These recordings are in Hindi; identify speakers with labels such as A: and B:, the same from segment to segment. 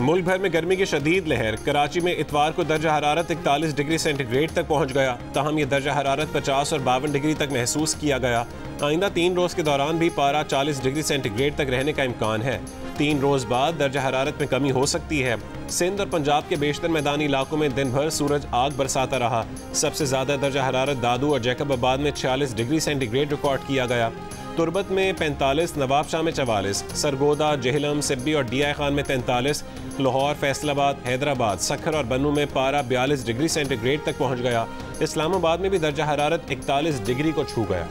A: मुल्क भर में गर्मी की शदीद लहर। कराची में इतवार को दर्जा हरारत 41 डिग्री सेंटीग्रेड तक पहुंच गया। ताहम यह दर्जा हरारत 50 और 52 डिग्री तक महसूस किया गया। आइंदा 3 रोज़ के दौरान भी पारा 40 डिग्री सेंटीग्रेड तक रहने का इम्कान है। 3 रोज़ बाद दर्जा हरारत में कमी हो सकती है। सिंध और पंजाब के बेशतर मैदानी इलाकों में दिन भर सूरज आग बरसाता रहा। सबसे ज़्यादा दर्जा हरारत दादू और जैकबाबाद में 46 डिग्री सेंटीग्रेड रिकॉर्ड किया गया। तुरबत में 45, नवाबशाह में 44, सरगोदा, जेहलम, सिब्बी और डीआई खान में 43, लाहौर, फैसलाबाद, हैदराबाद, सखर और बन्नू में पारा 42 डिग्री सेंटीग्रेड तक पहुंच गया। इस्लामाबाद में भी दर्जा हरारत 41 डिग्री को छू गया।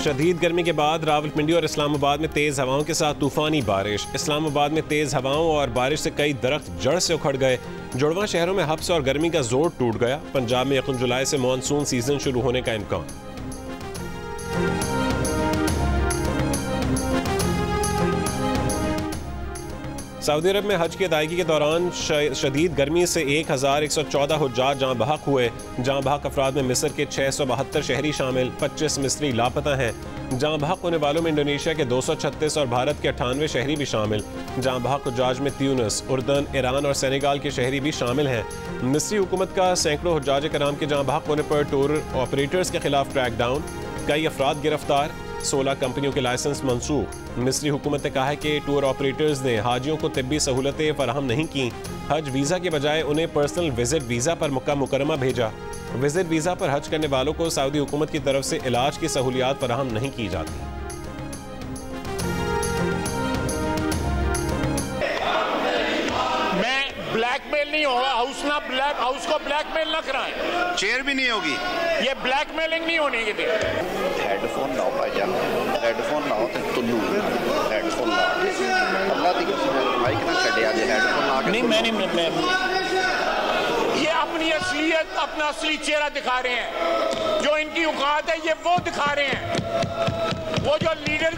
A: शदीद गर्मी के बाद रावलपिंडी और इस्लामाबाद में तेज़ हवाओं के साथ तूफानी बारिश। इस्लामाबाद में तेज़ हवाओं और बारिश से कई दरख्त जड़ से उखड़ गए। जुड़वा शहरों में हब्स और गर्मी का जोर टूट गया। पंजाब में 1 जुलाई से मानसून सीजन शुरू होने का इम्कान। सऊदी अरब में हज की अदायगी के दौरान शदीद गर्मी से 1114 हुज्जाज जाँ बहक हुए। जाँ बहक अफराद में मिस्र के 672 शहरी शामिल, 25 मिस्री लापता हैं। जाँ बहक होने वालों में इंडोनेशिया के 236 और भारत के 98 शहरी भी शामिल। जाँ बहक हुज्जाज में त्यूनिस, उर्दन, ईरान और सेनेगाल के शहरी भी शामिल हैं। मिस्री हुकूमत का सैकड़ों हुज्जाज कराम के जाँ बहक होने पर टूर ऑपरेटर्स के खिलाफ क्रैकडाउन। कई अफराद गिरफ्तार, 16 कंपनियों के लाइसेंस मनसूख। मिस्री हुकूमत ने कहा है कि टूर ऑपरेटर्स ने हाजियों को तिब्बी सहूलतें फराहम नहीं की। हज वीज़ा के बजाय उन्हें पर्सनल विजिट वीज़ा पर मक्का मुकरमा भेजा। विजिट वीज़ा पर हज करने वालों को सऊदी हुकूमत की तरफ से इलाज की सहूलियात फराहम नहीं की जाती।
B: ब्लैकमेल नहीं होगा, हाउस को ब्लैकमेल ना कराएं।
C: चेयर भी नहीं होगी।
B: ये ब्लैकमेलिंग नहीं होने के लिए।
D: हेडफोन लाओ भाईजान, हेडफोन लाओ तो तुल्लू हेडफोन ला अल्लाह दी माइक ना छड़िया जे हेडफोन ला के।
B: नहीं मैं ये अपनी असलियत, अपना असली चेहरा दिखा रहे हैं। जो इनकी औकात है ये वो दिखा रहे हैं। वो जो लीडर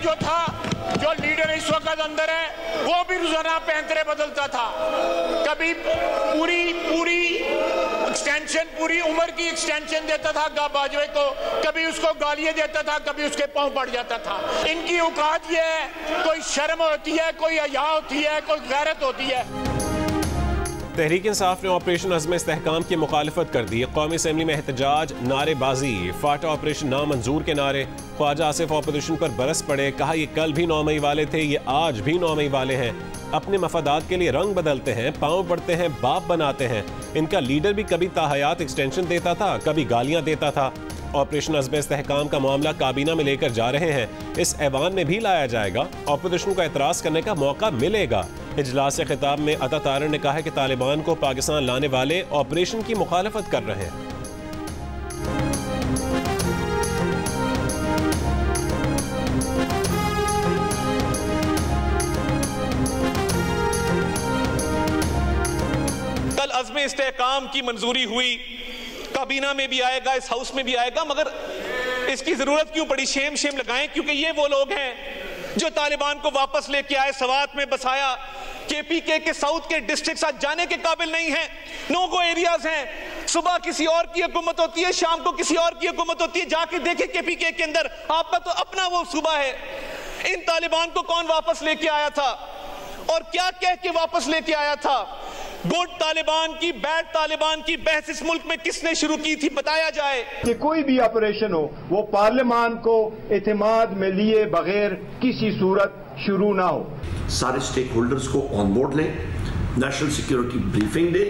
B: इस वक्त अंदर है वो भी रोजाना पैंतरे बदलता था। कभी पूरी एक्सटेंशन, पूरी उम्र की एक्सटेंशन देता था बाजवे को, कभी उसको गालियां देता था, कभी उसके पांव पड़ जाता था। इनकी औकात ये है, कोई शर्म होती है, कोई हया होती है, कोई गैरत होती है।
A: तहरीक इंसाफ ने ऑपरेशन अज़्म इस्तेहकाम की मुखालफत कर दी। कौमी असम्बली में एहतजाज, नारेबाजी, फाटा ऑपरेशन नामंजूर के नारे। ख्वाजा आसिफ ऑपोजिशन पर बरस पड़े, कहा ये कल भी 9 मई वाले थे, ये आज भी 9 मई वाले हैं। अपने मफादात के लिए रंग बदलते हैं, पाँव पड़ते हैं, बाप बनाते हैं। इनका लीडर भी कभी ताहयात एक्सटेंशन देता था, कभी गालियाँ देता था। ऑपरेशन अज़्म इस्तेहकाम का मामला काबीना में लेकर जा रहे हैं, इस ऐवान में भी लाया जाएगा। ऑपोजिशन को एतराज़ करने का मौका मिलेगा। इजलास से खिताब में अता तारर ने कहा कि तालिबान को पाकिस्तान लाने वाले ऑपरेशन की मुखालफत कर रहे हैं।
E: कल अज़्म इस्तेहकाम की मंजूरी हुई, काबीना में भी आएगा, इस हाउस में भी आएगा, मगर इसकी जरूरत क्यों पड़ी? शेम लगाएं, क्योंकि ये वो लोग हैं जो तालिबान को वापस लेके आए, सवात में बसाया। केपीके के साउथ के डिस्ट्रिक्ट आज जाने के काबिल नहीं है, नो गो एरियाज हैं। सुबह किसी और की हुकूमत होती है, शाम को किसी और की हुकूमत होती है। जाके देखे केपीके के अंदर, आपका तो अपना वो सूबा है। इन तालिबान को कौन वापस लेके आया था और क्या कह के वापस लेके आया था? गुड तालिबान की, बैड तालिबान की बहस इस मुल्क में किसने शुरू की थी, बताया जाए।
F: कि कोई भी ऑपरेशन हो वो पार्लियामान को एतमाद में लिए बगैर किसी सूरत शुरू ना हो।
G: सारे स्टेक होल्डर्स को ऑन बोर्ड लें, नेशनल सिक्योरिटी ब्रीफिंग दे,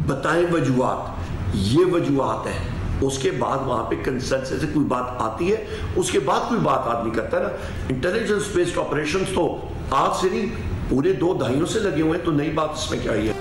G: बताएं वजूहात, ये वजूहात है। उसके बाद वहां पे कंसेंसस से कोई बात आती है, उसके बाद कोई बात आदमी करता है ना। इंटेलिजेंस बेस्ड ऑपरेशंस तो आज से नहीं, पूरे 2 दहाइयों से लगे हुए हैं, तो नई बात इसमें क्या है?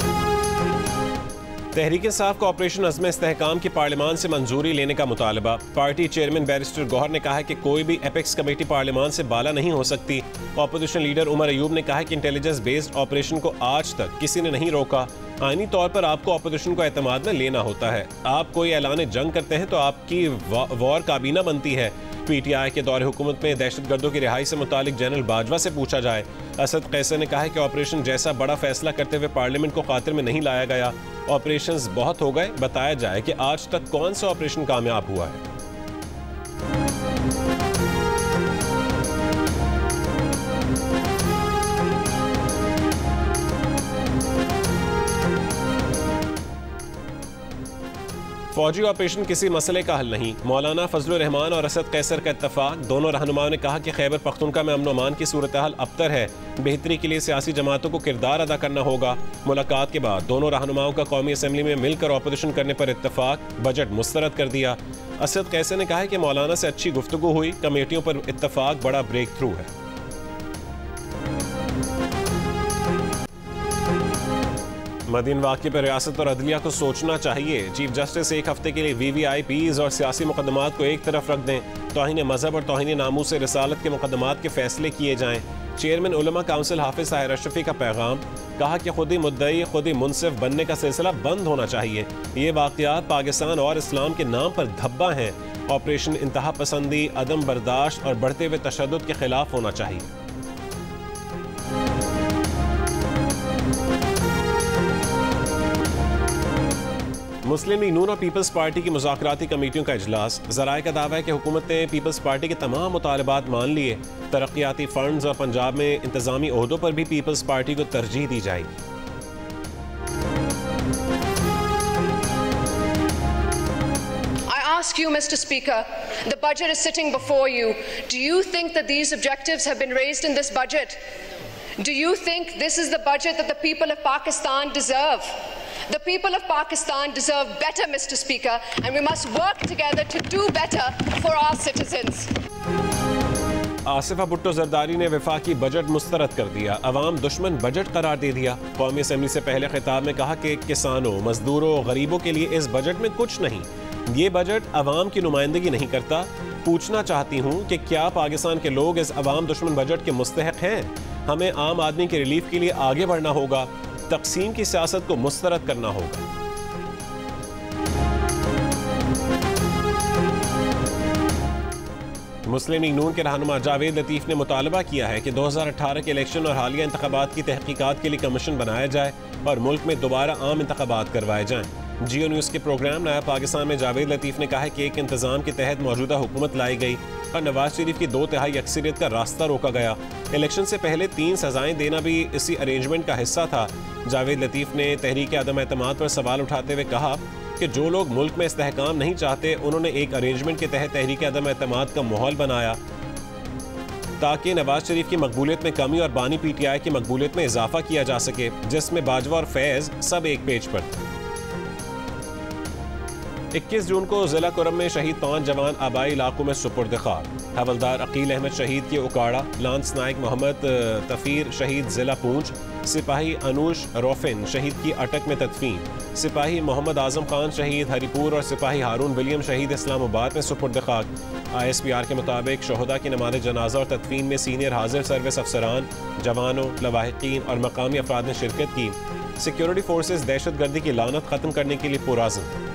A: तहरीक-ए-इंसाफ का ऑपरेशन अज़्म इस्तेहकाम की पार्लियामान से मंजूरी लेने का मुतालबा। पार्टी चेयरमैन बैरिस्टर गौहर ने कहा है कि कोई भी एपेक्स कमेटी पार्लियामान से बाला नहीं हो सकती। अपोजिशन लीडर उमर अयूब ने कहा है कि इंटेलिजेंस बेस्ड ऑपरेशन को आज तक किसी ने नहीं रोका। आईनी तौर पर आपको अपोजिशन को एतमाद में लेना होता है। आप कोई ऐलान जंग करते हैं तो आपकी वॉर काबीना बनती है। PTI के दौरे हुकूमत में दहशतगर्दों की रिहाई से मुतालिक जनरल बाजवा से पूछा जाए। असद कैसर ने कहा है कि ऑपरेशन जैसा बड़ा फैसला करते हुए पार्लियामेंट को खातिर में नहीं लाया गया। ऑपरेशंस बहुत हो गए, बताया जाए कि आज तक कौन सा ऑपरेशन कामयाब हुआ है। फौजी ऑपरेशन किसी मसले का हल नहीं। मौलाना फजलुर रहमान और असद कैसर का इत्तफाक। दोनों रहनुमाओं ने कहा कि खैबर पख्तूनख्वा में अमन अमान की सूरत हाल अबतर है। बेहतरी के लिए सियासी जमातों को किरदार अदा करना होगा। मुलाकात के बाद दोनों रहनुमाओं का कौमी असम्बली में मिलकर ऑपोजिशन करने पर इत्तफाक। बजट मुस्तरद कर दिया। असद कैसर ने कहा है कि मौलाना से अच्छी गुफ्तगू हुई। कमेटियों पर इत्तफाक बड़ा ब्रेक थ्रू है। मदीन वाक़े पर रियासत और अदलिया को सोचना चाहिए। चीफ जस्टिस एक हफ्ते के लिए VVIPs और सियासी मुकदमात को एक तरफ रख दें। तौहीन मजहब और तौहीन नामूस से रिसालत के मुकदमात के फैसले किए जाएं। चेयरमैन उलमा काउंसिल हाफिज ताहिर अशरफी का पैगाम। कहा कि खुद ही मुद्दई खुद ही मुनसिफ बनने का सिलसिला बंद होना चाहिए। ये वाक़यात पाकिस्तान और इस्लाम के नाम पर धब्बा हैं। ऑपरेशन इंतहा पसंदी, अदम बर्दाश्त और बढ़ते हुए तशद्दुद के खिलाफ होना चाहिए। मुस्लिम लीग नून और पीपल्स पार्टी की मुज़ाकराती कमेटियों का इजलास। ज़राए का दावा है कि हुकूमत ने पीपल्स पार्टी के तमाम मुतालबात मान लिए। तरक्याती फंड्स और पंजाब में इंतजामी ओहदों पर भी पीपल्स पार्टी को तरजीह दी जाएगी।
C: Ask you, Mr. Speaker, the budget is sitting before you. Do you think that these objectives have been raised in this budget? Do you think this is the budget that the people of Pakistan deserve? The people of Pakistan deserve better, Mr. Speaker, and we must work together to do better for our citizens.
A: Asifa Bhutto Zardari ने वफाकी बजट मुस्तरद कर दिया। अवाम दुश्मन बजट करार दे दिया। कौमी असम्बली से पहले खिताब में कहा कि किसानों, मजदूरों, गरीबों के लिए इस बजट में कुछ नहीं। ये बजट अवाम की नुमाइंदगी नहीं करता। पूछना चाहती हूँ कि क्या पाकिस्तान के लोग इस अवाम दुश्मन बजट के मुस्तहक हैं? हमें आम आदमी के रिलीफ के लिए आगे बढ़ना होगा। तकसीम की सियासत को मुस्तरद करना होगा। मुस्लिम लीग नून के रहनुमा जावेद लतीफ़ ने मुतालबा किया है कि 2018 के इलेक्शन और हालिया इंतखाबात की तहकीकात के लिए कमीशन बनाया जाए और मुल्क में दोबारा आम इंतखाबात करवाए जाएं। जियो न्यूज़ के प्रोग्राम नया पाकिस्तान में जावेद लतीफ़ ने कहा है कि एक इंतजाम के तहत मौजूदा हुकूमत लाई गई और नवाज शरीफ की 2/3 अक्सरियत का रास्ता रोका गया। इलेक्शन से पहले 3 सजाएं देना भी इसी अरेंजमेंट का हिस्सा था। जावेद लतीफ़ ने तहरीक अदम एतमाद पर सवाल उठाते हुए कहा कि जो लोग मुल्क में इस्तेहकाम नहीं चाहते, उन्होंने एक अरेंजमेंट के तहत तहरीक अदम एतमाद का माहौल बनाया ताकि नवाज शरीफ की मकबूलियत में कमी और बानी PTI की मकबूलियत में इजाफा किया जा सके, जिसमें बाजवा और फैज़ सब एक पेज पर थे। 21 जून को जिला कुरम में शहीद 5 जवान आबाई इलाकों में सुपुर्द खाक। हवलदार अकील अहमद शहीद की उकाड़ा, लांस नायक मोहम्मद तफीर शहीद जिला पूंछ, सिपाही अनुश रोफिन शहीद की अटक में तदफीन, सिपाही मोहम्मद आजम खान शहीद हरिपुर और सिपाही हारून विलियम शहीद इस्लामाबाद में सुपुर्द खाक। ISPR के मुताबिक शोहदा की नमाज़ जनाजा और तदफीन में सीनियर हाजिर सर्विस अफसरान, जवानों, लवाहिकीन और मकामी अफराद ने शिरकत की। सिक्योरिटी फोर्सेज दहशत गर्दी की लानत खत्म करने के लिए पुरअज़्म।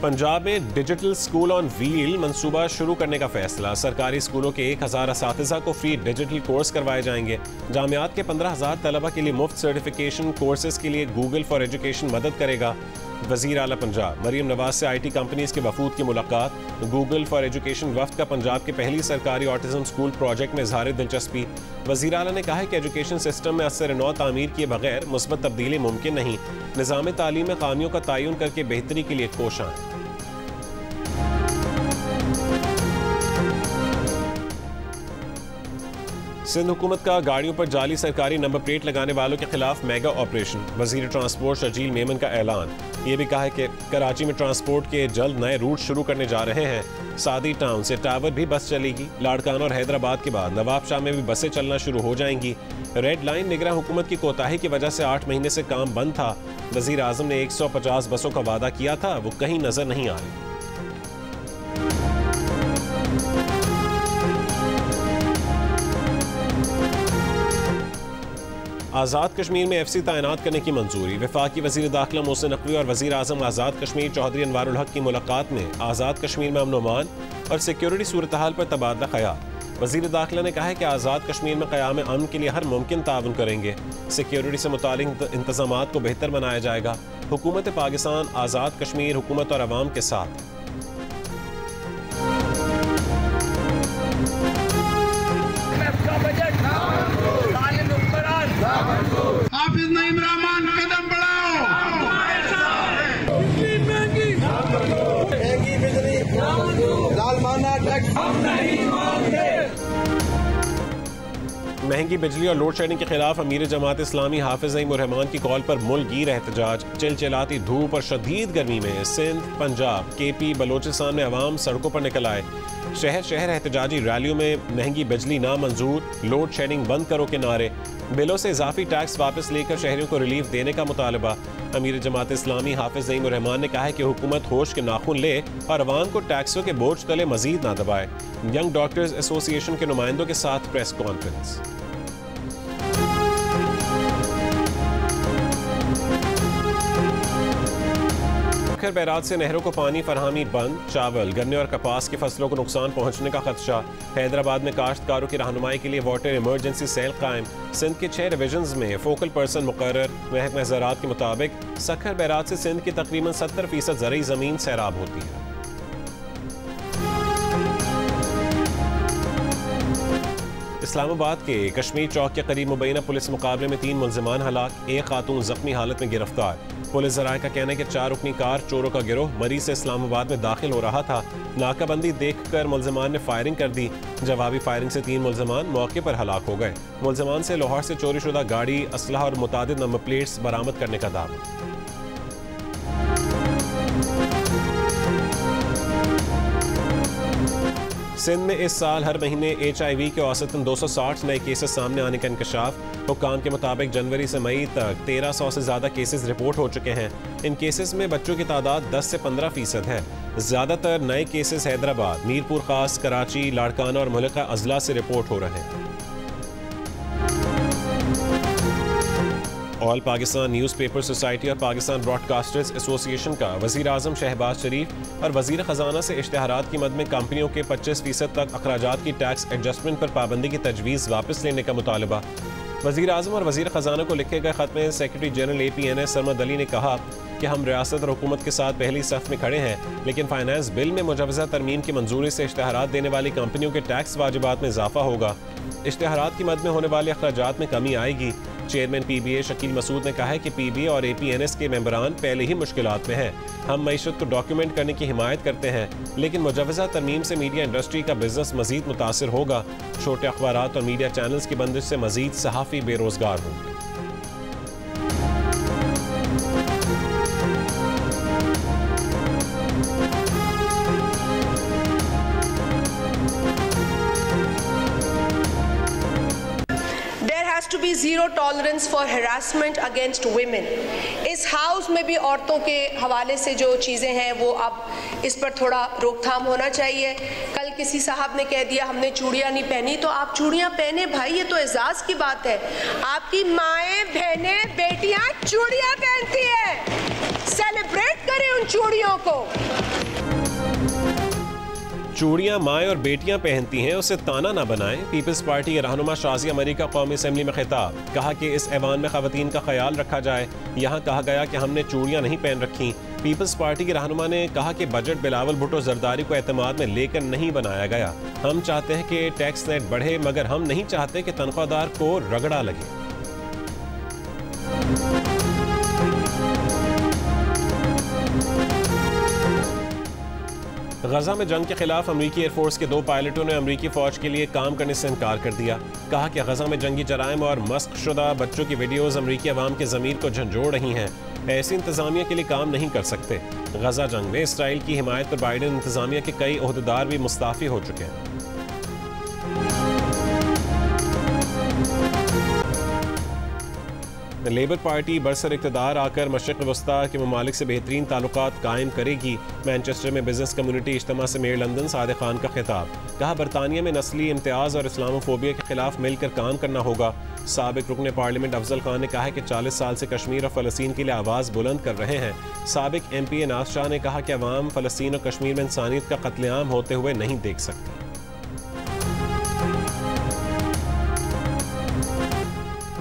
A: पंजाब में डिजिटल स्कूल ऑन व्हील मंसूबा शुरू करने का फैसला। सरकारी स्कूलों के 1000 असातिज़ा को फ्री डिजिटल कोर्स करवाए जाएंगे। जामियात के 15,000 तलबा के लिए मुफ्त सर्टिफिकेशन कोर्सेज के लिए गूगल फॉर एजुकेशन मदद करेगा। वज़ीर आला पंजाब मरीम नवाज से IT कंपनीज़ के वफूद की मुलाकात। गूगल फॉर एजुकेशन वफ्द का पंजाब के पहली सरकारी ऑटिज़म स्कूल प्रोजेक्ट में इज़हार दिलचस्पी। वज़ीर आला ने कहा है कि एजुकेशन सिस्टम में असर नौ तामीर किए बगैर मुस्बत तब्दीली मुमकिन नहीं। निज़ाम तालीम में खामियों का तयन करके बेहतरी के लिए कोशां। सिंध हुकूमत का गाड़ियों पर जाली सरकारी नंबर प्लेट लगाने वालों के खिलाफ मेगा ऑपरेशन। वजीर ट्रांसपोर्ट शर्जील मेमन का ऐलान। ये भी कहा है कि कराची में ट्रांसपोर्ट के जल्द नए रूट शुरू करने जा रहे हैं। सादी टाउन से टावर भी बस चलेगी। लाड़काना और हैदराबाद के बाद नवाब शाह में भी बसें चलना शुरू हो जाएंगी। रेड लाइन निगरान हुकूमत की कोताही की वजह से 8 महीने से काम बंद था। वजीर आजम ने 150 बसों का वादा किया था, वो कहीं नजर नहीं आ रही। आज़ाद कश्मीर में FC तैनात करने की मंजूरी। वफाकी वजीर दाखिला मोहसिन नकवी और वजीर आजम आज़ाद कश्मीर चौधरी अनवारुल हक की मुलाकात में आज़ाद कश्मीर में अमन अमान और सिक्योरिटी सूरत हाल पर तबादला ख्याल। वजीर दाखिला ने कहा है कि आज़ाद कश्मीर में क़याम अमन के लिए हर मुमकिन ताउन करेंगे। सिक्योरिटी से मुतालिक इंतजामात को बेहतर बनाया जाएगा। हुकूमत पाकिस्तान आज़ाद कश्मीर हुकूमत और अवाम के साथ।
H: हाफिज नईम रहमान कदम बढ़ाओ। महंगी बिजली लालमाना टैक्स हम नहीं मांगते।
A: महंगी बिजली और लोड शेडिंग के खिलाफ अमीर जमात इस्लामी हाफिज नईम रहमान की कॉल पर मुल्कगीर एहतजाज। चिलचिलाती धूप और शदीद गर्मी में सिंध, पंजाब, KP, बलोचिस्तान में अवाम सड़कों पर निकल आए। शहर शहर एहतजाजी रैलियों में महंगी बिजली नामंजूर, लोड शेडिंग बंद करो के नारे, बिलों से इजाफी टैक्स वापस लेकर शहरियों को रिलीफ देने का मुतालबा। अमीर जमात इस्लामी हाफिज नईम रहमान ने कहा है कि हुकूमत होश के नाखून ले और अवाम को टैक्सों के बोझ तले मजीद ना दबाए। यंग डॉक्टर्स एसोसिएशन के नुमाइंदों के साथ प्रेस कॉन्फ्रेंस। बैरात से नहरों को पानी फरहमी बंद। चावल, गन्ने और कपास की फसलों को नुकसान पहुंचने का खदशा। हैदराबाद में काश्तकारों की रहनुमाई के लिए वाटर इमरजेंसी सेल कायम। सिंध के 6 डिवीजन्स में फोकल पर्सन मुकर्रर। महकमा ज़राअत के मुताबिक सखर बैरात से सिंध की तकरीबन 70% ज़रई ज़मीन सैराब होती है। इस्लामाबाद के कश्मीर चौक के करीब मुबैना पुलिस मुकाबले में 3 मुल्जिमान हलाक, एक खातून जख्मी हालत में गिरफ्तार। पुलिस ज़राए का कहना है कि 4 रुकनी कार चोरों का गिरोह मरी से इस्लामाबाद में दाखिल हो रहा था। नाकाबंदी देखकर मुल्जिमान ने फायरिंग कर दी। जवाबी फायरिंग से 3 मुल्जिमान मौके पर हलाक हो गए। मुल्जिमान से लाहौर से चोरी शुदा गाड़ी, असलहा और मुतादिद नंबर प्लेट्स बरामद करने का दावा। सिंध में इस साल हर महीने HIV के औसतन 260 नए केसेस सामने आने का इंकशाफ। हुक्काम के मुताबिक जनवरी से मई तक 1300 से ज़्यादा केसेस रिपोर्ट हो चुके हैं। इन केसेस में बच्चों की तादाद 10 से 15% है। ज़्यादातर नए केसेस हैदराबाद, मीरपुर खास, कराची, लाड़काना और मुल्का अजला से रिपोर्ट हो रहे हैं। ऑल पाकिस्तान न्यूज़पेपर सोसाइटी और पाकिस्तान ब्रॉडकास्टर्स एसोसिएशन का वज़ीर आज़म शहबाज शरीफ और वज़ीर ख़जाना से इश्तिहारात की मद में कंपनियों के 25% तक अखराजात की टैक्स एडजस्टमेंट पर पाबंदी की तजवीज़ वापस लेने का मुतालबा। वज़ीर आज़म और वज़ीर ख़जाना को लिखे गए ख़त में secretary general APNS Sarmad Ali ने कहा कि हम रियासत और हुकूमत के साथ पहली सफ़ में खड़े हैं, लेकिन फाइनेंस बिल में मुजवज़ा तरमीम की मंजूरी से इश्तिहारात देने वाली कंपनियों के टैक्स वाजिबात में इजाफा होगा। इश्तिहारात की मद में होने वाले अखराजात में कमी आएगी। चेयरमैन PBA शकील मसूद ने कहा है कि PBA और APNS के मेंबरान पहले ही मुश्किलात में हैं। हम मईशत को डॉक्यूमेंट करने की हिमायत करते हैं, लेकिन मुजवज़ा तरमीम से मीडिया इंडस्ट्री का बिजनेस मजीद मुतासिर होगा। छोटे अखबारात और मीडिया चैनल्स की बंदिश से मजीद सहाफ़ी बेरोजगार होंगे।
C: to be zero tolerance for harassment against women. इस हाउस में भी औरतों के हवाले से जो चीज़ें हैं वो अब इस पर थोड़ा रोकथाम होना चाहिए। कल किसी साहब ने कह दिया हमने चूड़ियाँ नहीं पहनी, तो आप चूड़ियाँ पहने भाई, ये तो एजाज़ की बात है। आपकी माएँ, बहनें, बेटियाँ चूड़ियाँ पहनती है, सेलिब्रेट करें उन चूड़ियों को।
A: चूड़ियां माएँ और बेटियां पहनती हैं, उसे ताना ना बनाएं। पीपल्स पार्टी के रहनुमा शाजिया मरी का कौमी असेंबली में खिताब। कहा कि इस ऐवान में खवातीन का ख्याल रखा जाए। यहाँ कहा गया कि हमने चूड़ियां नहीं पहन रखी। पीपल्स पार्टी के रहनुमा ने कहा कि बजट बिलावल भुट्टो जरदारी को एतमाद में लेकर नहीं बनाया गया। हम चाहते हैं कि टैक्स नेट बढ़े, मगर हम नहीं चाहते कि तनख्वाहदार को रगड़ा लगे। गजा में जंग के खिलाफ अमरीकी एयरफोर्स के 2 पायलटों ने अमरीकी फौज के लिए काम करने से इनकार कर दिया। कहा कि गजा में जंगी जराइम और मस्क शुदा बच्चों की वीडियोज अमरीकी अवाम के ज़मीर को झंझोड़ रही हैं। ऐसी इंतजामिया के लिए काम नहीं कर सकते। गजा जंग में इसराइल की हिमायत पर बाइडेन इंतजामिया के कई ओहदेदार भी मुस्ताफी हो चुके हैं। लेबर पार्टी बरसर इक़्तिदार आकर मशरिक़ वस्ता के ममालिक से बेहतरीन ताल्लुकात कायम करेगी। मैनचेस्टर में बिजनेस कम्युनिटी इज्तिमा से मेयर लंदन सादिक खान का खिताब। कहा बरतानिया में नस्ली इम्तियाज़ और इस्लामोफोबिया के खिलाफ मिलकर काम करना होगा। साबिक रुकन पार्लियामेंट अफजल खान ने कहा है कि 40 साल से कश्मीर और फ़लस्तीन के लिए आवाज़ बुलंद कर रहे हैं। साबिक MP नाज शाह ने कहा कि अवाम फ़लस्तीन और कश्मीर में इंसानियत का कत्लेआम होते हुए नहीं देख सकती।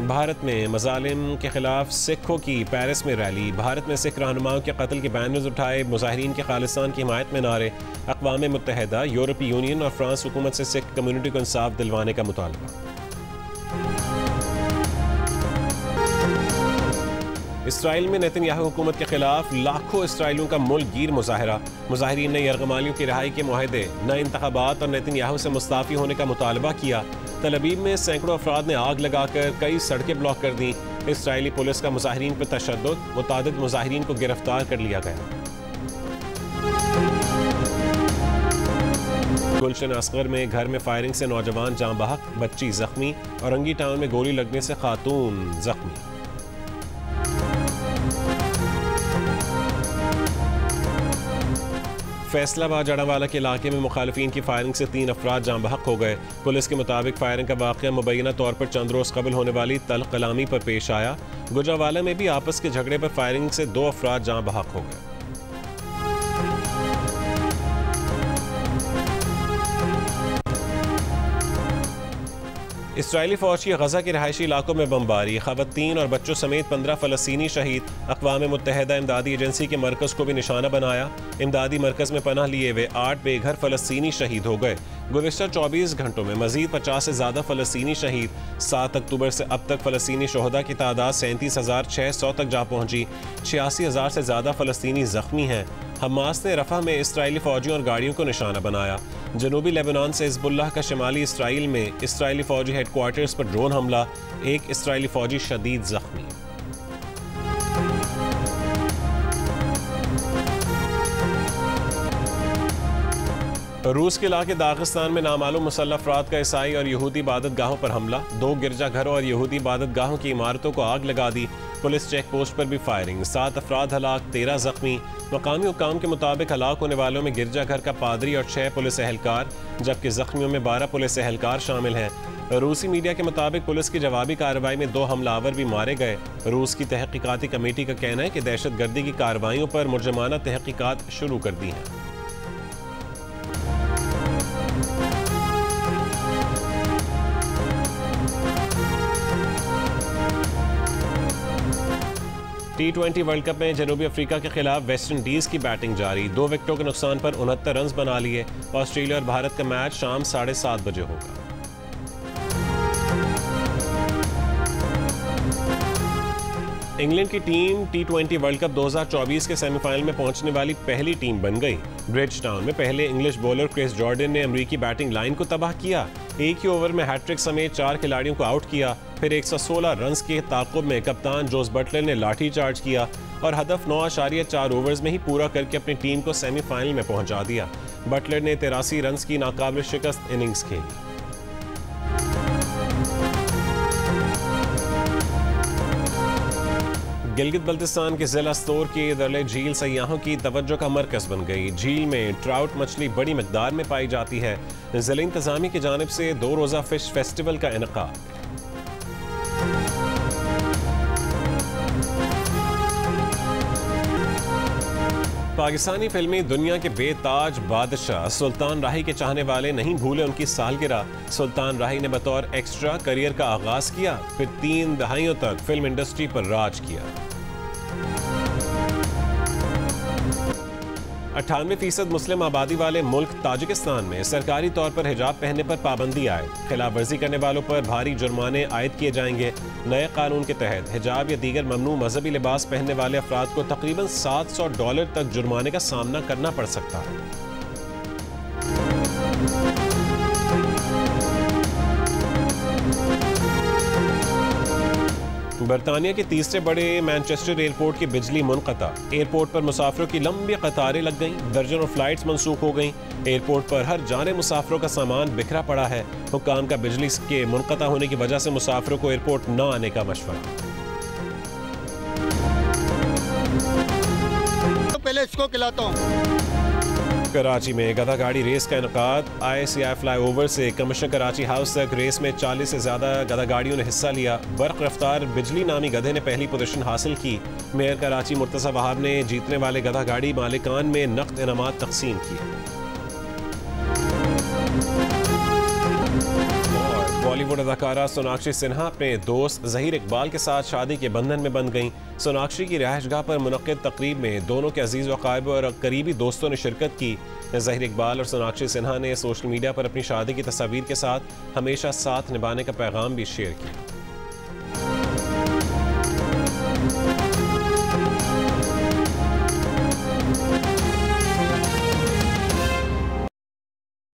A: भारत में मजालिम के खिलाफ सिखों की पेरिस में रैली। भारत में सिख रहनुमाओं के कत्ल के बैनर्स उठाए। मुजाहिरीन के खालिस्तान की हिमायत में नारे। अक़वाम मुत्तहिदा, यूरोपीय यूनियन और फ्रांस हुकूमत से सिख कम्युनिटी को इंसाफ दिलवाने का मुतालबा। इसराइल में नेतन्याहू हुकूमत के खिलाफ लाखों इसराइलियों का मुल्क गिर मुजाहरा। मुजाहिरीन ने यरगमालियों की रिहाई के मुआहदे, नए इंतखाबात और नेतन्याहू से मुस्ताफ़ी होने का मुतालबा किया। तल अवीव में सैकड़ों अफराद ने आग लगाकर कई सड़कें ब्लॉक कर दी। इसराइली पुलिस का मुजाहिरीन पर तशद्दुद, मुतादिद मुजाहिरीन को गिरफ्तार कर लिया गया। गुलशन असगर में घर में फायरिंग से नौजवान जाँ बहक, बच्ची जख्मी। औरंगी टाउन में गोली लगने से खातून जख्मी। फैसलाबाद जड़ावाला के इलाके में मुखालिफिन की फायरिंग से 3 अफराद जाँ बहक हो गए। पुलिस के मुताबिक फायरिंग का वाक़या मुबैना तौर पर चंद रोज़ कबल होने वाली तल कलामी पर पेश आया। गुजरावाला में भी आपस के झगड़े पर फायरिंग से 2 अफराद जाँ बहक हो गए। इसराइली फौज की गजा के रहायशी इलाकों में बमबारी। ख़वातीन और बच्चों समेत 15 फ़लस्तीनी शहीद। अक़वाम मुत्तहिदा इमदादी एजेंसी के मरकज़ को भी निशाना बनाया। इमदादी मरकज़ में पनाह लिए हुए 8 बेघर फ़लस्तीनी शहीद हो गए। गुज़िश्ता 24 घंटों में मज़ीद 50 से ज़्यादा फ़लस्तीनी शहीद। 7 अक्टूबर से अब तक फ़लस्तीनी शोहदा की तादाद 37,600 तक जा पहुँची। 86,000 से ज़्यादा फ़लस्तीनी ज़ख्मी हैं। हमास ने रफ़ा में इसराइली फ़ौजियों और गाड़ियों को निशाना बनाया। जनूबी लेबनान से हिज़्बुल्लाह का शिमाली इसराइल में इसराइली फ़ौजी हेडक्वार्टर्स पर ड्रोन हमला। 1 इसराइली फ़ौजी शदीद ज़ख्मी। रूस के इलाके दागिस्तान में नामालूम मुसल्लह अफराद का ईसाई और यहूदी इबादत गाहों पर हमला। 2 गिरजाघरों और यहूदी इबादत गाहों की इमारतों को आग लगा दी। पुलिस चेक पोस्ट पर भी फायरिंग। 7 अफराद हलाक, 13 जख्मी। मकामी हुक्काम के मुताबिक हलाक होने वालों में गिरजाघर का पादरी और 6 पुलिस एहलकार, जबकि जख्मियों में 12 पुलिस एहलकार शामिल हैं। रूसी मीडिया के मुताबिक पुलिस की जवाबी कार्रवाई में 2 हमलावर भी मारे गए। रूस की तहकीकाती कमेटी का कहना है कि दहशतगर्दी की कार्रवाइयों पर मुर्जमाना तहकीकात शुरू कर दी हैं। T20 वर्ल्ड कप में जनूबी अफ्रीका के खिलाफ वेस्ट इंडीज की बैटिंग जारी। 2 विकेटों के नुकसान पर 69 रन बना लिए। ऑस्ट्रेलिया और भारत का मैच शाम 7:30 बजे होगा। इंग्लैंड की टीम T20 वर्ल्ड कप 2024 के सेमीफाइनल में पहुंचने वाली पहली टीम बन गई। ब्रिज टाउन में पहले इंग्लिश बॉलर क्रिस जॉर्डन ने अमरीकी बैटिंग लाइन को तबाह किया। एक ही ओवर में हैट्रिक समेत 4 खिलाड़ियों को आउट किया। फिर 116 रन के ताक़ुब में कप्तान जोस बटलर ने लाठी चार्ज किया और हदफ 9.4 ओवर्स में ही पूरा करके अपनी टीम को सेमीफाइनल में पहुंचा दिया। बटलर ने 83 रन की नाकाबिल शिकस्त इनिंग्स खेली। गिलगित बल्तिस्तान के ज़िला स्तोर की दरले झील सयाहों की तवज्जो का मरकज़ बन गई। झील में ट्राउट मछली बड़ी मकदार में पाई जाती है। ज़िला इंतज़ामी की जानिब से 2 रोज़ा फिश फेस्टिवल का इनेकाद। पाकिस्तानी फिल्मी दुनिया के बेताज बादशाह सुल्तान राही के चाहने वाले नहीं भूले उनकी सालगिरह। सुल्तान राही ने बतौर एक्स्ट्रा करियर का आगाज किया, फिर 3 दहाइयों तक फिल्म इंडस्ट्री पर राज किया। 98% मुस्लिम आबादी वाले मुल्क ताजिकिस्तान में सरकारी तौर पर हिजाब पहनने पर पाबंदी आए। खिलाफ वर्जी करने वालों पर भारी जुर्माने आयद किए जाएंगे। नए कानून के तहत हिजाब या दीगर ममनू मजहबी लिबास पहनने वाले अफराद को तकरीबन $700 तक जुर्माने का सामना करना पड़ सकता है। बरतानिया के तीसरे बड़े मैनचेस्टर एयरपोर्ट की बिजली मुनक़ता। एयरपोर्ट पर मुसाफिरों की लंबी कतारें लग गईं, दर्जनों फ्लाइट्स मनसूख हो गईं। एयरपोर्ट पर हर जाने मुसाफिरों का सामान बिखरा पड़ा है। हुक्काम का बिजली के मुनक़ता होने की वजह से मुसाफिरों को एयरपोर्ट न आने का मशवरा।
H: तो पहले इसको खिलाता हूँ।
A: कराची में गधा गाड़ी रेस का इनकाद। ICI फ्लाईओवर से कमिश्नर कराची हाउस तक रेस में 40 से ज़्यादा गधा गाड़ियों ने हिस्सा लिया। बर्क रफ्तार बिजली नामी गधे ने पहली पोजीशन हासिल की। मेयर कराची मुर्तज़ा वहाब ने जीतने वाले गधा गाड़ी मालिकान में नकद इनामात तकसीम किए। बॉलीवुड अदाकारा सोनाक्षी सिन्हा अपने दोस्त ज़हीर इकबाल के साथ शादी के बंधन में बंध गईं। सोनाक्षी की रिहाइशगाह पर मुनक्किद तकरीब में दोनों के अजीज़ वक़ारिब और करीबी दोस्तों ने शिरकत की। ज़हीर इकबाल और सोनाक्षी सिन्हा ने सोशल मीडिया पर अपनी शादी की तस्वीर के साथ हमेशा साथ निभाने का पैगाम भी शेयर किया।